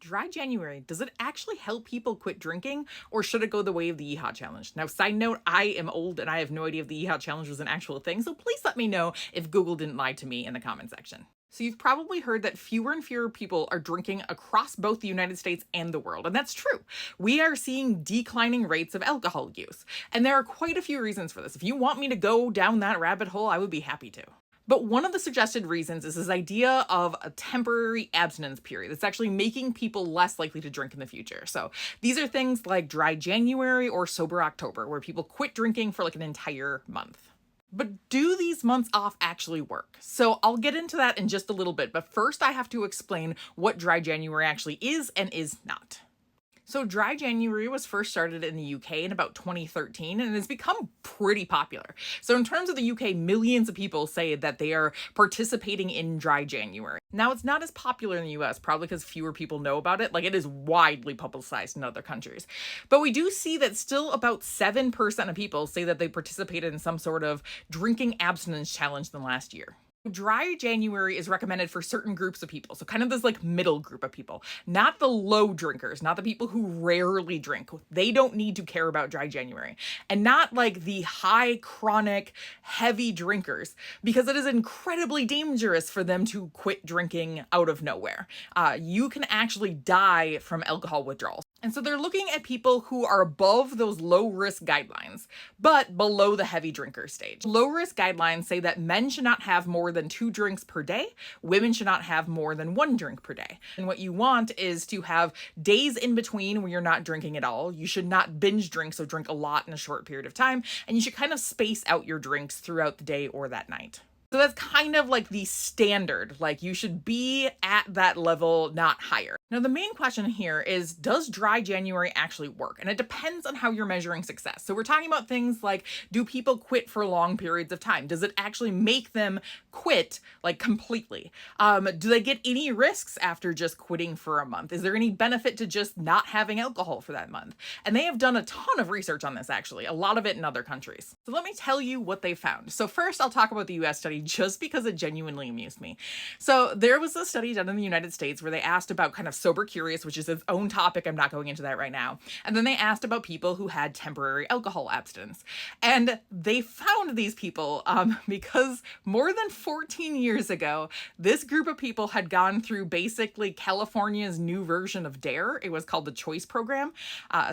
Dry January, does it actually help people quit drinking, or should it go the way of the Yeehaw Challenge? Now, side note, I am old and I have no idea if the Yeehaw Challenge was an actual thing, so please let me know if Google didn't lie to me in the comment section. So you've probably heard that fewer and fewer people are drinking across both the United States and the world, and that's true. We are seeing declining rates of alcohol use, and there are quite a few reasons for this. If you want me to go down that rabbit hole, I would be happy to. But one of the suggested reasons is this idea of a temporary abstinence period. It's actually making people less likely to drink in the future. So these are things like Dry January or Sober October, where people quit drinking for like an entire month. But do these months off actually work? So I'll get into that in just a little bit, but first I have to explain what Dry January actually is and is not. So Dry January was first started in the UK in about 2013 and has become pretty popular. So in terms of the UK, millions of people say that they are participating in Dry January. Now, it's not as popular in the US, probably because fewer people know about it. Like, it is widely publicized in other countries. But we do see that still about 7% of people say that they participated in some sort of drinking abstinence challenge in the last year. Dry January is recommended for certain groups of people. So kind of this like middle group of people, not the low drinkers, not the people who rarely drink. They don't need to care about Dry January. And not like the high chronic heavy drinkers, because it is incredibly dangerous for them to quit drinking out of nowhere. You can actually die from alcohol withdrawal. And so they're looking at people who are above those low risk guidelines, but below the heavy drinker stage. Low risk guidelines say that men should not have more than 2 drinks per day. Women should not have more than 1 drink per day. And what you want is to have days in between where you're not drinking at all. You should not binge drink, so drink a lot in a short period of time. And you should kind of space out your drinks throughout the day or that night. So that's kind of like the standard, like you should be at that level, not higher. Now, the main question here is, does Dry January actually work? And it depends on how you're measuring success. So we're talking about things like, do people quit for long periods of time? Does it actually make them quit like completely? Do they get any risks after just quitting for a month? Is there any benefit to just not having alcohol for that month? And they have done a ton of research on this, actually, a lot of it in other countries. So let me tell you what they found. So first, I'll talk about the US study just because it genuinely amused me. So there was a study done in the United States where they asked about kind of sober curious, which is its own topic. I'm not going into that right now. And then they asked about people who had temporary alcohol abstinence. And they found these people because more than 14 years ago, this group of people had gone through basically California's new version of DARE. It was called the Choice Program.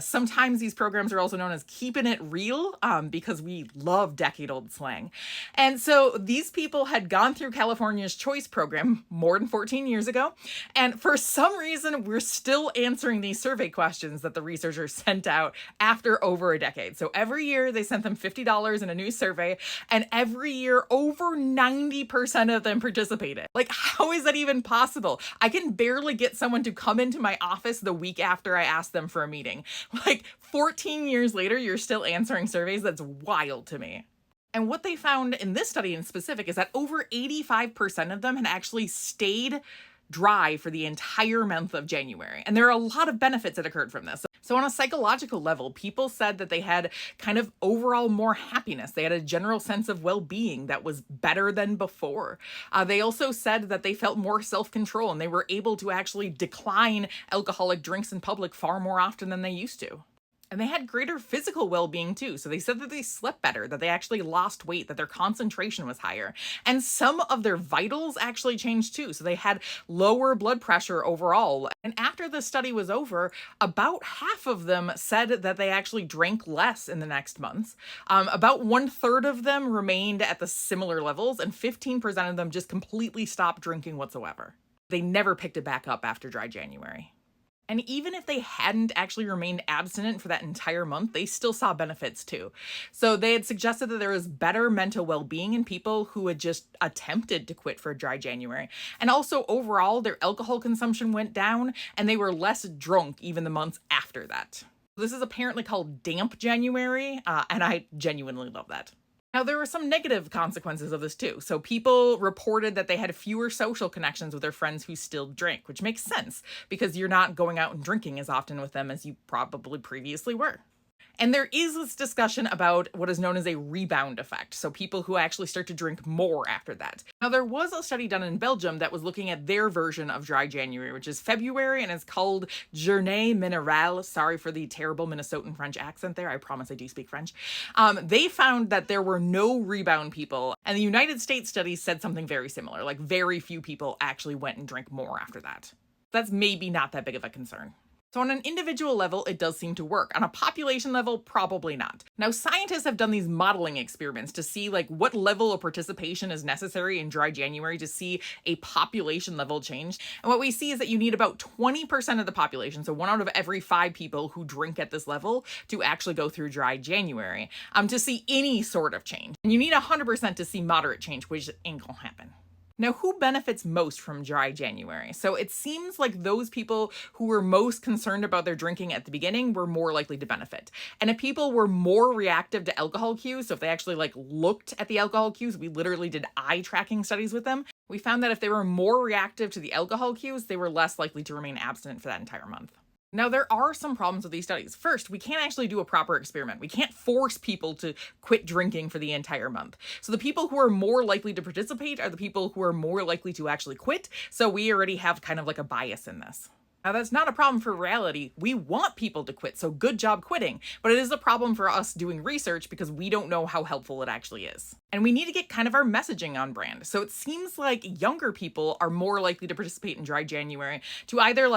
Sometimes these programs are also known as Keeping It Real because we love decade-old slang. And so these people had gone through California's Choice Program more than 14 years ago. And for some reason, we're still answering these survey questions that the researchers sent out after over a decade. So every year they sent them $50 in a new survey, and every year over 90% of them participated. Like, how is that even possible? I can barely get someone to come into my office the week after I ask them for a meeting. Like, 14 years later, you're still answering surveys? That's wild to me. And what they found in this study in specific is that over 85% of them had actually stayed dry for the entire month of January. And there are a lot of benefits that occurred from this. So on a psychological level, people said that they had kind of overall more happiness. They had a general sense of well-being that was better than before. They also said that they felt more self-control and they were able to actually decline alcoholic drinks in public far more often than they used to. And they had greater physical well-being too. So they said that they slept better, that they actually lost weight, that their concentration was higher. And some of their vitals actually changed too. So they had lower blood pressure overall. And after the study was over, about half of them said that they actually drank less in the next months. About 1/3 of them remained at the similar levels, and 15% of them just completely stopped drinking whatsoever. They never picked it back up after Dry January. And even if they hadn't actually remained abstinent for that entire month, they still saw benefits too. So they had suggested that there was better mental well-being in people who had just attempted to quit for Dry January. And also overall, their alcohol consumption went down and they were less drunk even the months after that. This is apparently called Damp January, and I genuinely love that. Now, there were some negative consequences of this too. So people reported that they had fewer social connections with their friends who still drink, which makes sense because you're not going out and drinking as often with them as you probably previously were. And there is this discussion about what is known as a rebound effect. So people who actually start to drink more after that. Now, there was a study done in Belgium that was looking at their version of dry January, which is February, and it's called Journée Minéral. Sorry for the terrible Minnesotan French accent there. I promise I do speak French. They found that there were no rebound people. And the United States study said something very similar. Like very few people actually went and drank more after that. That's maybe not that big of a concern. So on an individual level, it does seem to work. On a population level, probably not. Now, scientists have done these modeling experiments to see like what level of participation is necessary in dry January to see a population level change. And what we see is that you need about 20% of the population, so 1 out of every 5 people who drink at this level, to actually go through dry January to see any sort of change. And you need 100% to see moderate change, which ain't gonna happen. Now, who benefits most from dry January? So it seems like those people who were most concerned about their drinking at the beginning were more likely to benefit. And if people were more reactive to alcohol cues, so if they actually looked at the alcohol cues, we literally did eye tracking studies with them, we found that if they were more reactive to the alcohol cues, they were less likely to remain abstinent for that entire month. Now, there are some problems with these studies. First, we can't actually do a proper experiment. We can't force people to quit drinking for the entire month. So the people who are more likely to participate are the people who are more likely to actually quit. So we already have kind of like a bias in this. Now, that's not a problem for reality. We want people to quit, so good job quitting. But it is a problem for us doing research because we don't know how helpful it actually is. And we need to get kind of our messaging on brand. So it seems like younger people are more likely to participate in dry January to either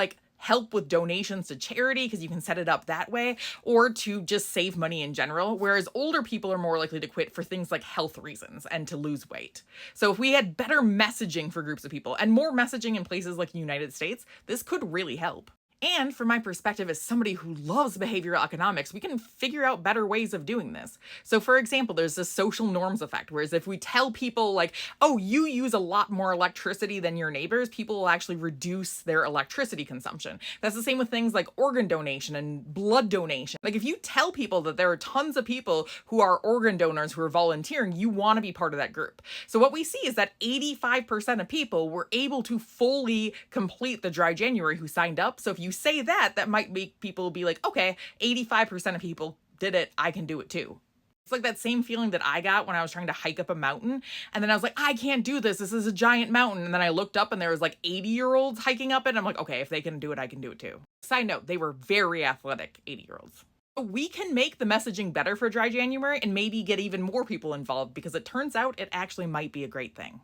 help with donations to charity because you can set it up that way, or to just save money in general, whereas older people are more likely to quit for things like health reasons and to lose weight. So if we had better messaging for groups of people and more messaging in places like the United States, this could really help. And from my perspective as somebody who loves behavioral economics, we can figure out better ways of doing this. So for example, there's this social norms effect, whereas if we tell people oh, you use a lot more electricity than your neighbors, people will actually reduce their electricity consumption. That's the same with things like organ donation and blood donation. If you tell people that there are tons of people who are organ donors who are volunteering, you want to be part of that group. So what we see is that 85% of people were able to fully complete the dry January who signed up. So if you say that might make people be like, okay, 85% of people did it, I can do it too. It's like that same feeling that I got when I was trying to hike up a mountain. And then I was like, I can't do this. This is a giant mountain. And then I looked up and there was 80-year-olds hiking up it. And I'm like, okay, if they can do it, I can do it too. Side note, they were very athletic 80-year-olds. We can make the messaging better for dry January and maybe get even more people involved because it turns out it actually might be a great thing.